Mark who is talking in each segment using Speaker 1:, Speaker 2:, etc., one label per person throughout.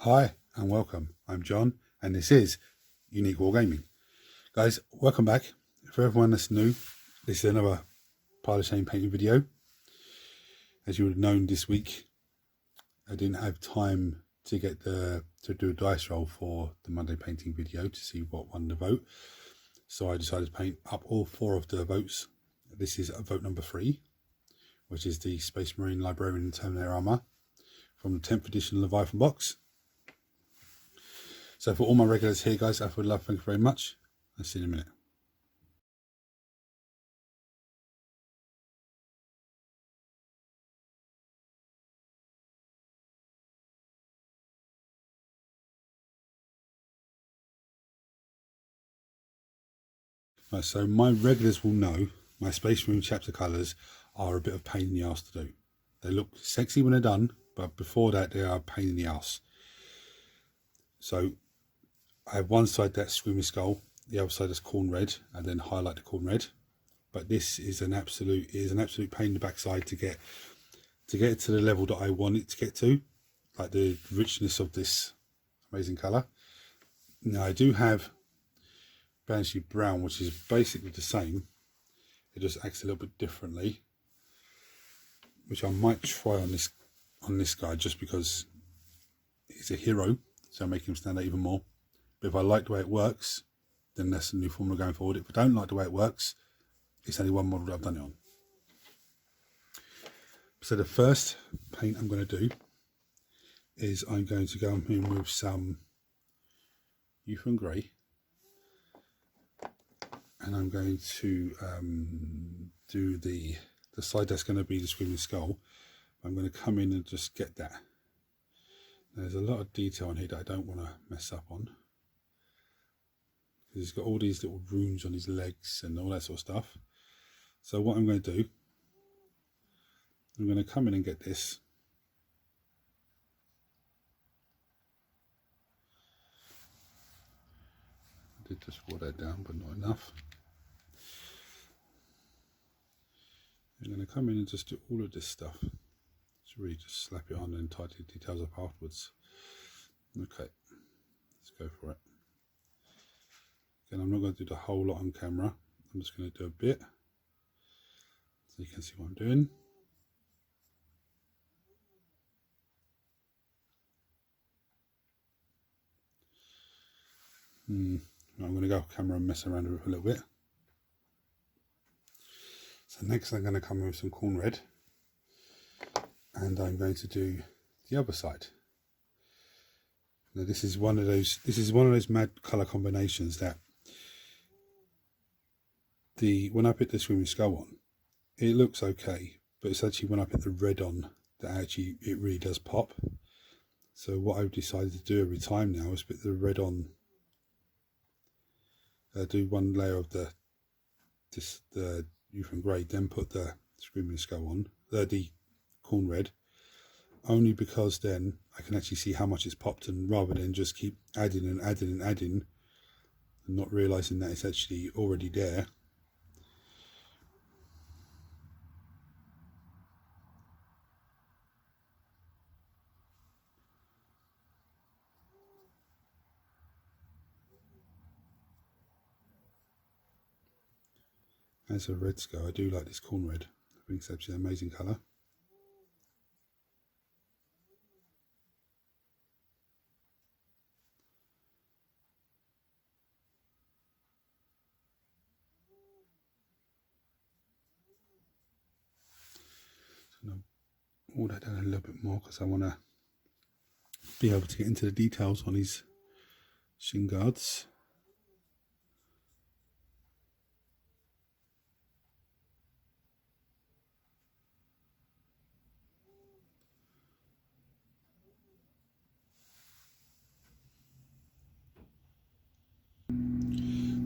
Speaker 1: Hi and welcome. I'm John and this is Unique Wargaming. Guys, welcome back. For everyone that's new, this is another pile of shame painting video. As you would have known, this week I didn't have time to get to do a dice roll for the Monday painting video to see what won the vote. So I decided to paint up all 4 of the votes. This is vote number 3, which is the Space Marine Librarian and Terminator Armour from the 10th edition Leviathan box. So for all my regulars here, guys, I would love, thank you very much. I'll see you in a minute. Right, so my regulars will know my Space Marine chapter colours are a bit of pain in the arse to do. They look sexy when they're done, but before that they are a pain in the arse. So I have one side that's Screaming Skull, the other side is corn red, and then highlight the corn red. But this is an absolute pain in the backside to get it to the level that I want it to get to, like the richness of this amazing colour. Now I do have Banshee Brown, which is basically the same. It just acts a little bit differently, which I might try on this guy just because he's a hero, so make him stand out even more. But if I like the way it works, then that's the new formula going forward. If I don't like the way it works, it's only one model that I've done it on. So the first paint I'm going to do is I'm going to go in with some Youth and Grey, and I'm going to do the side that's going to be the Screaming Skull. I'm going to come in and just get that. There's a lot of detail on here that I don't want to mess up on. He's got all these little runes on his legs and all that sort of stuff. So what I'm going to do, I'm going to come in and get this. I did just water that down, but not enough. I'm going to come in and just do all of this stuff. Just really just slap it on and tidy the details up afterwards. Okay, let's go for it. Again, I'm not going to do the whole lot on camera. I'm just going to do a bit so you can see what I'm doing. I'm going to go off camera and mess around with it a little bit. So next I'm going to come in with some corn red, and I'm going to do the other side. Now this is one of those mad colour combinations that when I put the Screaming Skull on, it looks okay, but it's actually when I put the red on that actually it really does pop. So what I've decided to do every time now is put the red on, do one layer of the Youth and Grey, then put the Screaming Skull on, the corn red, only because then I can actually see how much it's popped, and rather than just keep adding and adding and adding and not realising that it's actually already there. As a red skull, I do like this corn red. I think it's actually an amazing colour. So now all that down a little bit more because I want to be able to get into the details on his shin guards.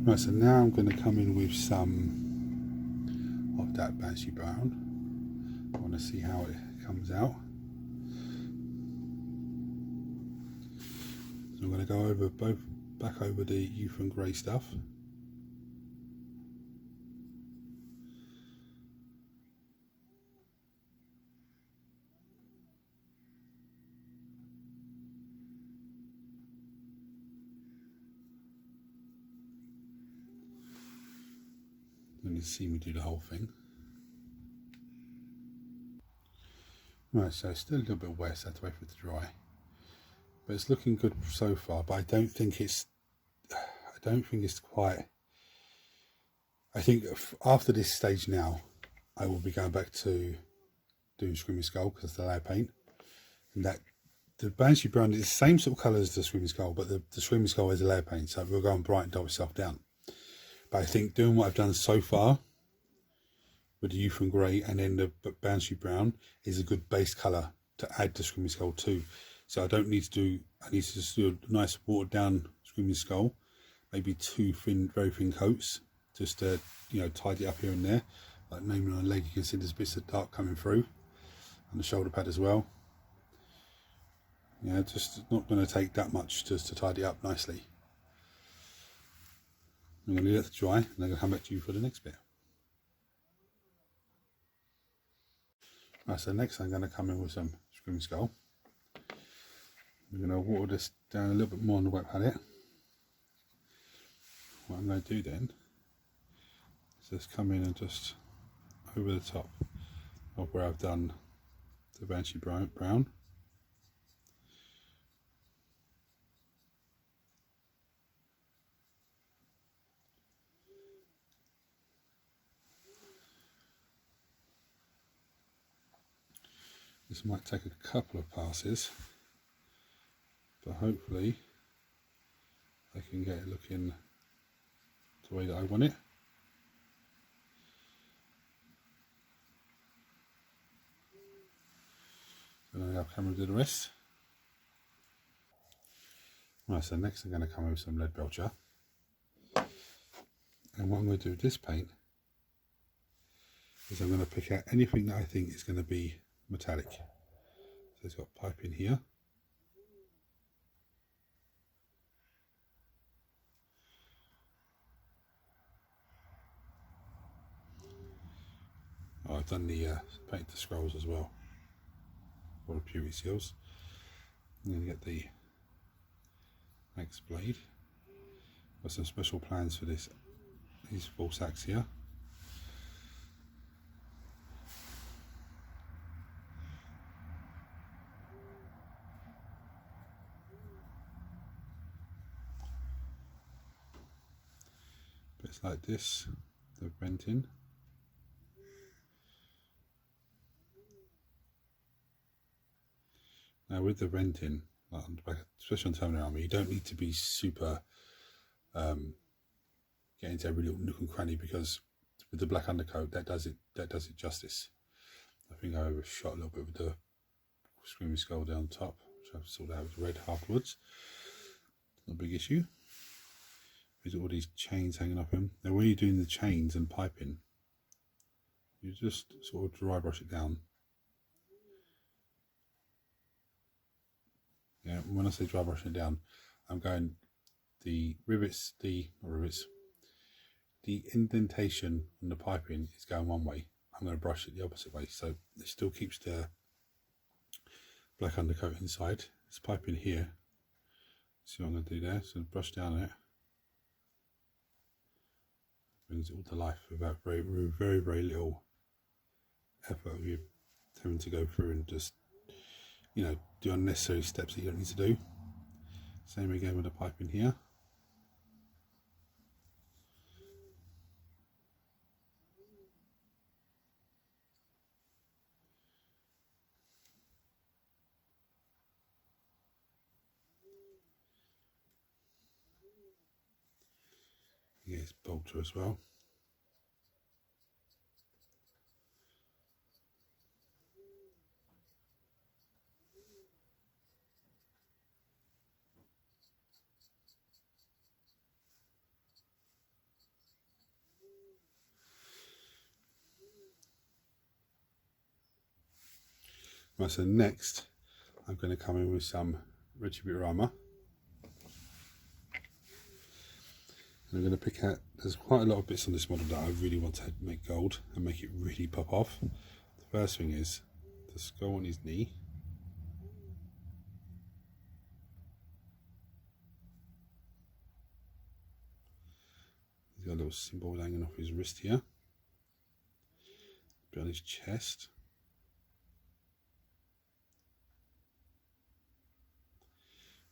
Speaker 1: Right, so now I'm going to come in with some of that Banshee Brown. I want to see how it comes out. So I'm going to go over back over the Youth and Grey stuff. going to see me do the whole thing. Right, so it's still a little bit wet, so I have to wait for it to dry. But it's looking good so far, but I don't think it's quite. I think after this stage now, I will be going back to doing Screaming Skull because it's the layer paint. And that the Banshee Brown is the same sort of colour as the Screaming Skull, but the Screaming Skull is a layer paint, so we'll go and brighten dull itself down. But I think doing what I've done so far with the Youth and Grey and then the Banshee Brown is a good base colour to add to Screaming Skull too. So I don't need to do, I need to just do a nice watered down Screaming Skull, maybe 2 thin, very thin coats, just to, you know, tidy it up here and there. Like maybe on the leg you can see there's bits of dark coming through, and the shoulder pad as well. Yeah, just not going to take that much just to tidy up nicely. I'm going to leave it to dry and I'm going to come back to you for the next bit. Right, so next I'm going to come in with some Screaming Skull. I'm going to water this down a little bit more on the wet palette. What I'm going to do then is just come in and just over the top of where I've done the Banshee Brown. This might take a couple of passes, but hopefully I can get it looking the way that I want it. And then I'll come and do the rest. Right, so next I'm going to come in with some lead belcher. And what I'm going to do with this paint is I'm going to pick out anything that I think is going to be metallic. So it's got pipe in here. Oh, I've done the paint the scrolls as well, or the purity seals. I'm going to get the max blade. Got some special plans for these full sacks here. Bits like this, the venting. Now with the venting, like on the back, especially on Terminator Armour, you don't need to be super get into every little nook and cranny, because with the black undercoat that does it justice. I think I overshot a little bit with the Screaming Skull down top, which I've sorted out with red afterwards. Not a big issue. There's all these chains hanging up in. Now when you're doing the chains and piping, you just sort of dry brush it down. Yeah, when I say dry brushing it down, I'm going the rivets, the indentation on the piping is going one way. I'm going to brush it the opposite way, so it still keeps the black undercoat inside. This piping here, see what I'm going to do there, so brush down it. Brings it all to life without very little effort of you having to go through and just, you know, do unnecessary steps that you don't need to do. Same again with the piping here. Yes, bolter as well. Right, so next I'm going to come in with some Retributor Armour. And I'm going to pick out, there's quite a lot of bits on this model that I really want to make gold and make it really pop off. The first thing is the skull on his knee. He's got a little symbol hanging off his wrist here. bit on his chest.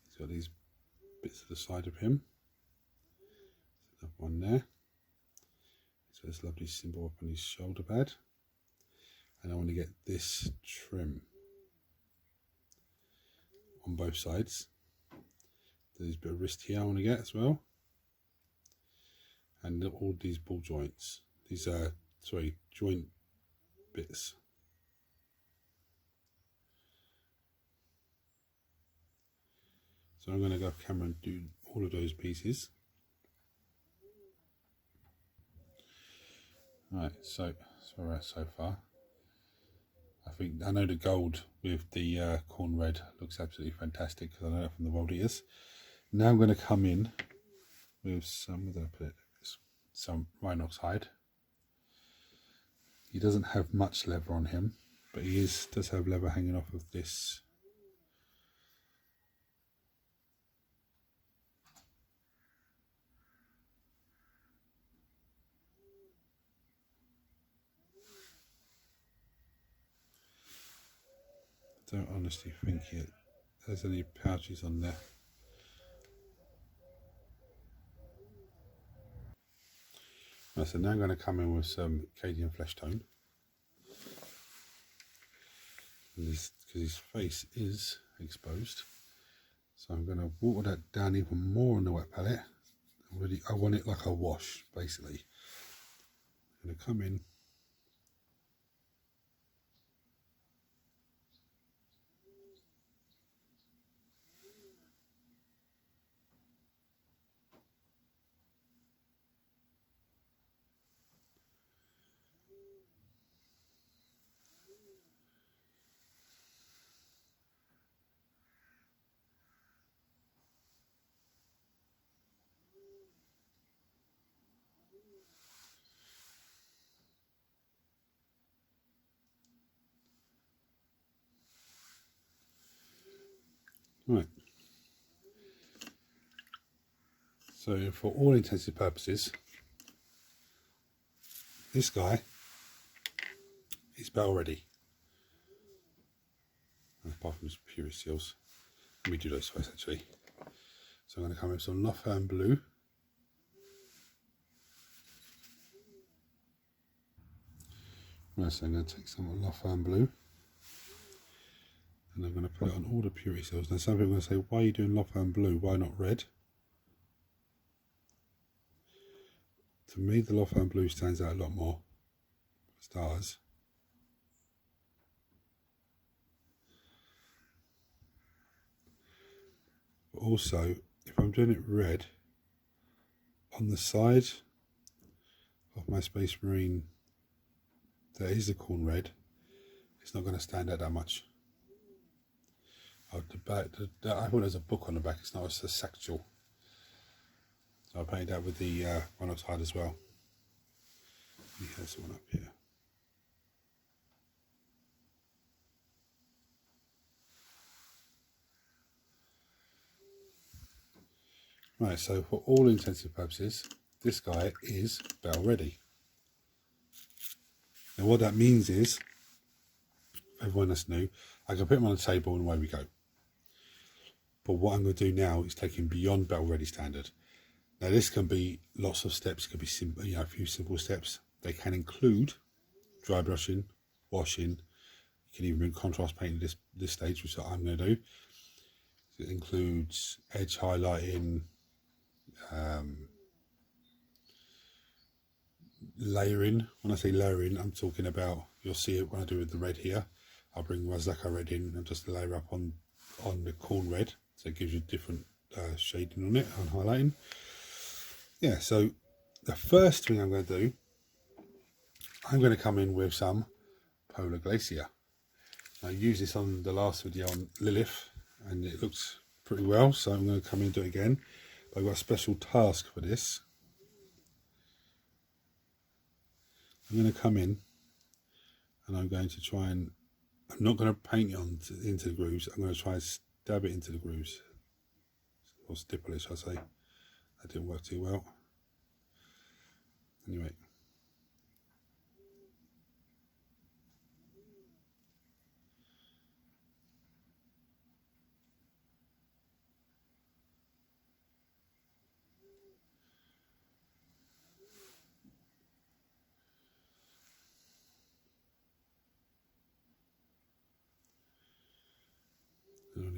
Speaker 1: He's got these bits to the side of him. Another one there. So this lovely symbol up on his shoulder pad. And I want to get this trim on both sides. There's a bit of wrist here I want to get as well. And all these ball joints. These are, joint bits. So I'm going to go off camera and do all of those pieces. Right, so where we're at so far. I know the gold with the corn red looks absolutely fantastic because I know that from the world eaters. Now I'm going to come in with some, where did I put it? Some Rhinox hide. He doesn't have much leather on him, but he does have leather hanging off of this. I don't honestly think there's any pouches on there. Right, so now I'm going to come in with some Cadian flesh tone. Because his face is exposed. So I'm going to water that down even more on the wet palette. I want it like a wash, basically. I'm going to come in. Right. So for all intents and purposes, this guy is battle ready. Apart from his purity seals. Let me do those first actually. So I'm going to come in with some Lothern blue. Right, so I'm going to take some Lothern blue. And I'm going to put it on all the purity seals. Now some people are going to say, why are you doing Lothern blue? Why not red? To me, the Lothern blue stands out a lot more. Stars. But also, if I'm doing it red, on the side of my Space Marine, there is the corn red. It's not going to stand out that much. Oh, the back, I thought there's a book on the back. It's not. It's a satchel. So I painted that with the Rhinox hide as well. There's one up here. Right, so for all intents and purposes, this guy is battle ready. Now what that means is, everyone that's new, I can put him on the table and away we go. But what I'm going to do now is take him beyond battle ready standard. Now this can be lots of steps, it could be simple, a few simple steps. They can include dry brushing, washing. You can even bring contrast paint at this stage, which I'm going to do. It includes edge highlighting, layering. When I say layering, I'm talking about, you'll see it when I do with the red here. I'll bring Razaka red in and just layer up on the corn red, so it gives you different shading on it, on highlighting. Yeah, so the first thing I'm going to do, I'm going to come in with some Polar Glacier. I used this on the last video on Lilith and it looks pretty well, so I'm going to come in and do it again. But I've got a special task for this. I'm going to come in and I'm going to try and, I'm not going to paint it into the grooves, I'm going to try and stab it into the grooves. Or stipple it, shall I say. That didn't work too well. Anyway.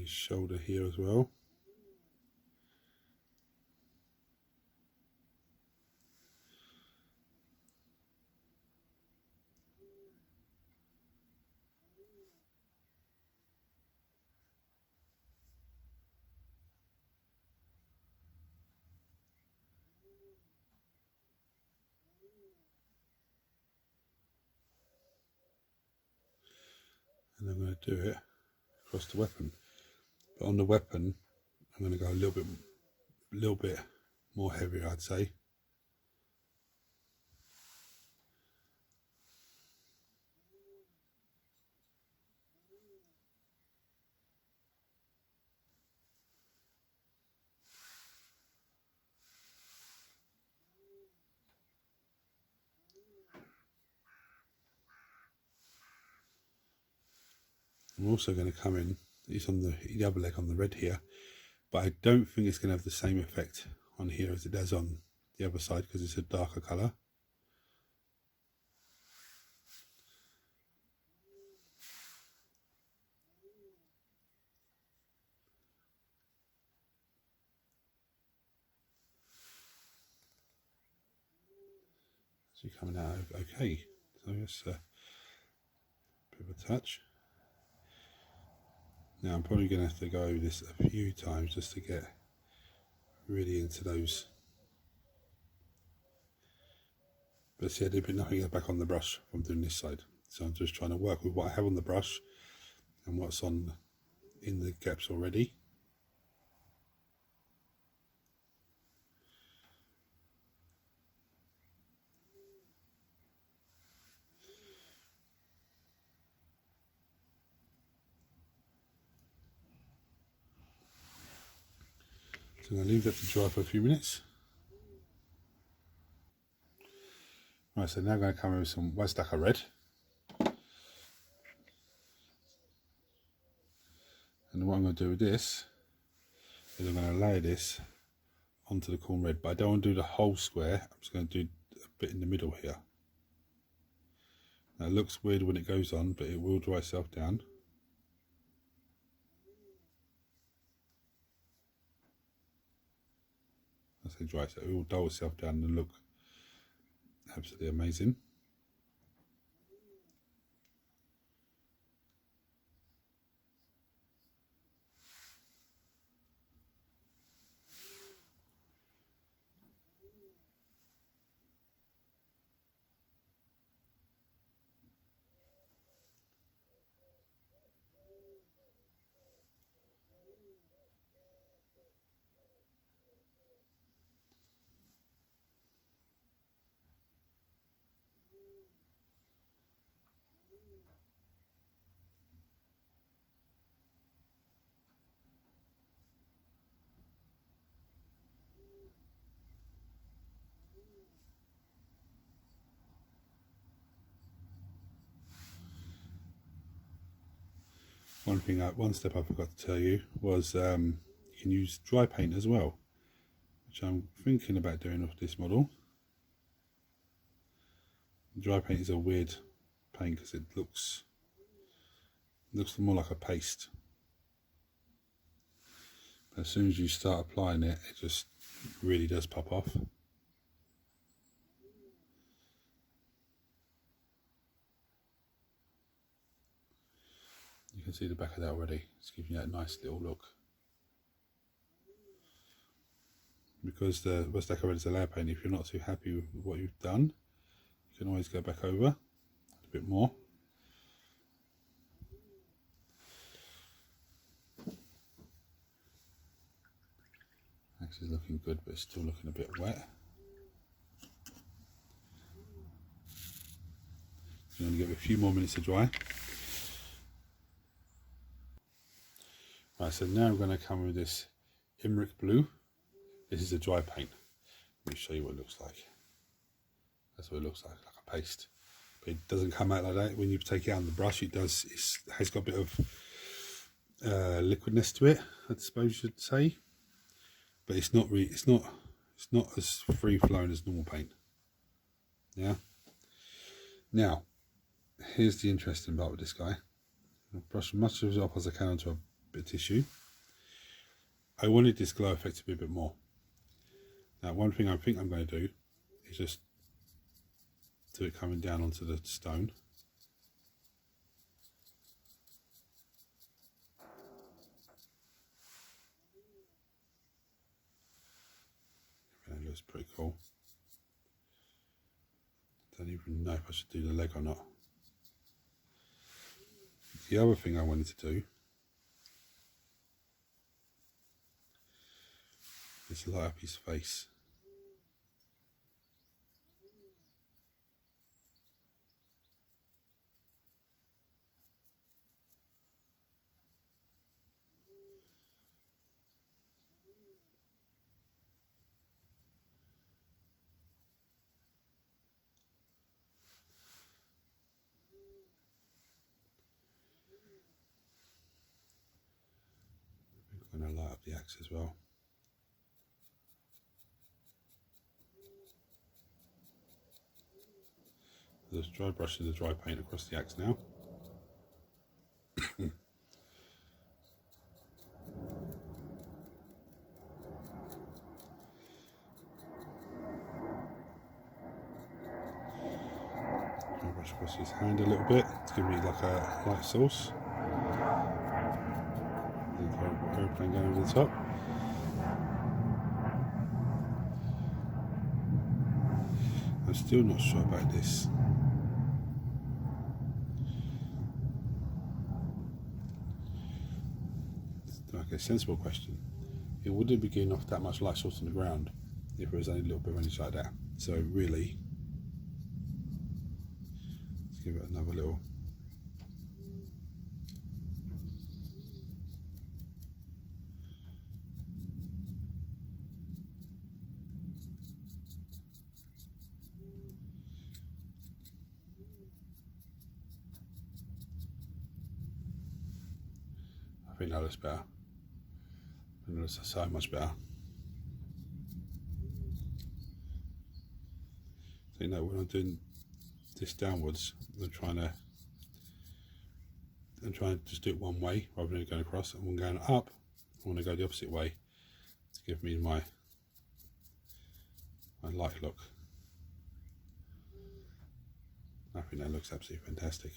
Speaker 1: his shoulder here as well. And I'm going to do it across the weapon. But on the weapon, I'm going to go a little bit more heavier, I'd say. I'm also going to come in, it's on the other leg on the red here, but I don't think it's going to have the same effect on here as it does on the other side because it's a darker colour. So coming out okay, so it's a bit of a touch. Now I'm probably going to have to go over this a few times just to get really into those. But see, I did put nothing back on the brush from doing this side. So I'm just trying to work with what I have on the brush and what's on in the gaps already. So I'm going to leave that to dry for a few minutes. Right, so now I'm going to come in with some Wazdaka red. And what I'm going to do with this is I'm going to layer this onto the corn red, but I don't want to do the whole square. I'm just going to do a bit in the middle here. Now it looks weird when it goes on, but it will dry itself down. I say dry, so it will dull itself down and look absolutely amazing. One step I forgot to tell you was you can use dry paint as well, which I'm thinking about doing with this model. Dry paint is a weird paint because it looks more like a paste. But as soon as you start applying it, it just really does pop off. You can see the back of that already. It's giving you that nice little look. Because the Wazdaka red is a layer paint, if you're not too happy with what you've done, you can always go back over a bit more. Actually looking good, but it's still looking a bit wet. So I'm going to give it a few more minutes to dry. Right, so now I'm going to come with this Imric blue. This is a dry paint. Let me show you what it looks like. That's what it looks like a paste. But it doesn't come out like that. When you take it out on the brush, it has got a bit of liquidness to it, I suppose you should say. But it's not really, it's not as free flowing as normal paint. Yeah. Now, here's the interesting part with this guy. I'll brush as much of it off as I can onto a bit of tissue. I wanted this glow effect to be a bit more. Now, one thing I think I'm going to do is just do it coming down onto the stone. That looks pretty cool. Don't even know if I should do the leg or not. The other thing I wanted to do is light up his face. I'm going to light up the axe as well. There's dry brushing the dry paint across the axe now. Dry brush across his hand a little bit to give me like a light source. Airplane going over the top. I'm still not sure about this. Okay, sensible question. It wouldn't be getting off that much light source on the ground if there was only a little bit of range like that. So really, let's give it another little. I think that looks better. It looks so much better. So you know, when I'm doing this downwards, I'm trying to just do it one way rather than going across. And when going up, I want to go the opposite way to give me my light look. I think that looks absolutely fantastic.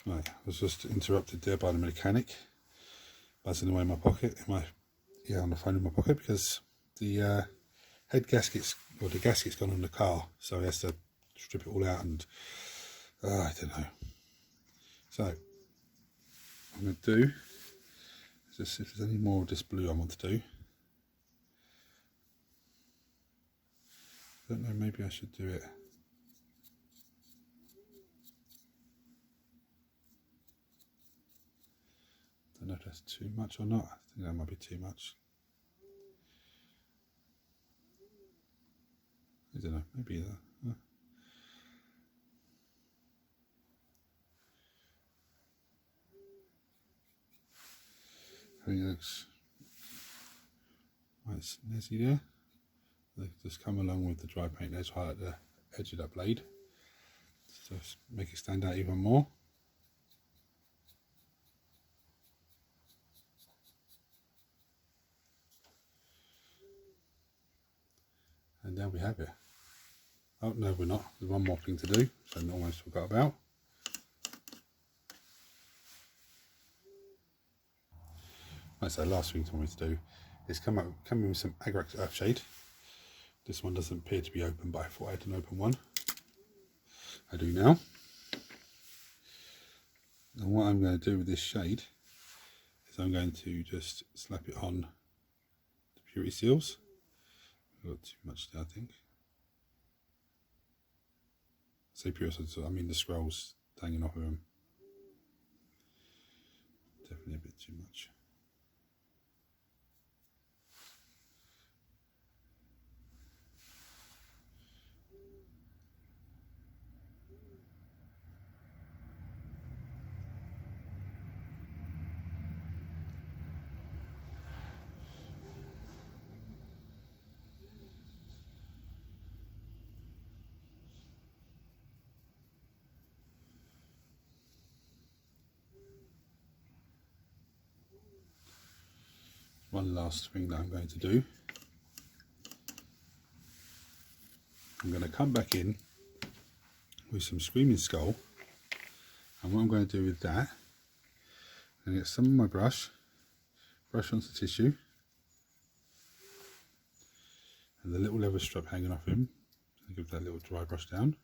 Speaker 1: Right, I was just interrupted there by the mechanic buzzing away in my pocket, on the phone in my pocket, because the head gaskets, or the gasket's gone on the car, so he has to strip it all out, and I don't know. So what I'm going to do is just see if there's any more of this blue I want to do. I don't know, maybe I should do it. I don't know if that's too much or not. I think that might be too much. I don't know, maybe that. I think it looks quite snazzy there. They just come along with the dry paint there to highlight the edge of that blade. Just make it stand out even more. And there we have it. Oh no, we're not. There's one more thing to do, which I almost forgot about. Right, so last thing I want to do is come in with some Agrax Earthshade. This one doesn't appear to be open, but I thought I had an open one. I do now. And what I'm going to do with this shade is I'm going to just slap it on the purity seals. I've got too much there, I think. Say purity, so I mean the scrolls hanging off of them. Definitely a bit too much. one last thing that I'm going to do. I'm going to come back in with some Screaming Skull, and what I'm going to do with that, I'm going to get some of my brush onto the tissue, and the little leather strap hanging off him. I'll give that little dry brush down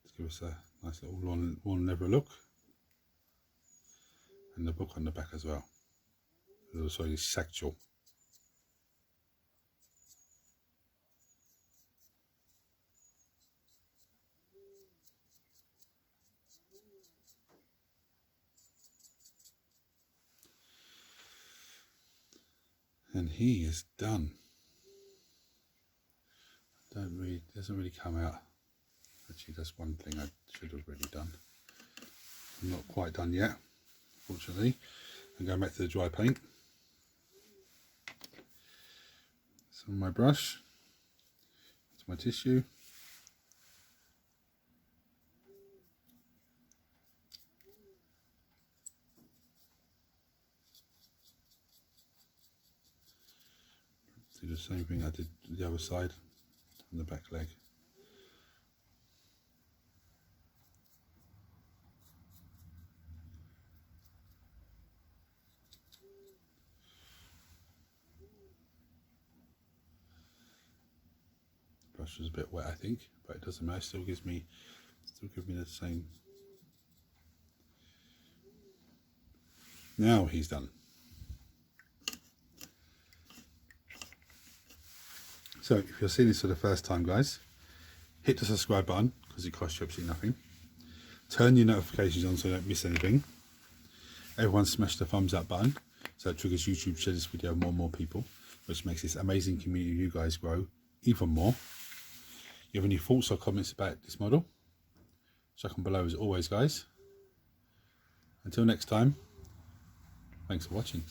Speaker 1: to give us a nice little worn leather look, and the book on the back as well. There's also this satchel. And he is done. Doesn't really come out. Actually, that's one thing I should have really done. I'm not quite done yet, fortunately. I'm going back to the dry paint. Some of my brush, to my tissue. Do the same thing I did the other side on the back leg. The brush was a bit wet, I think, but it doesn't matter. Still gives me the same. Now he's done. So if you're seeing this for the first time, guys, hit the subscribe button because it costs you absolutely nothing. Turn your notifications on so you don't miss anything. Everyone smash the thumbs up button so it triggers YouTube to share this video with more and more people, which makes this amazing community of you guys grow even more. If you have any thoughts or comments about this model, chuck them below as always, guys. Until next time, thanks for watching.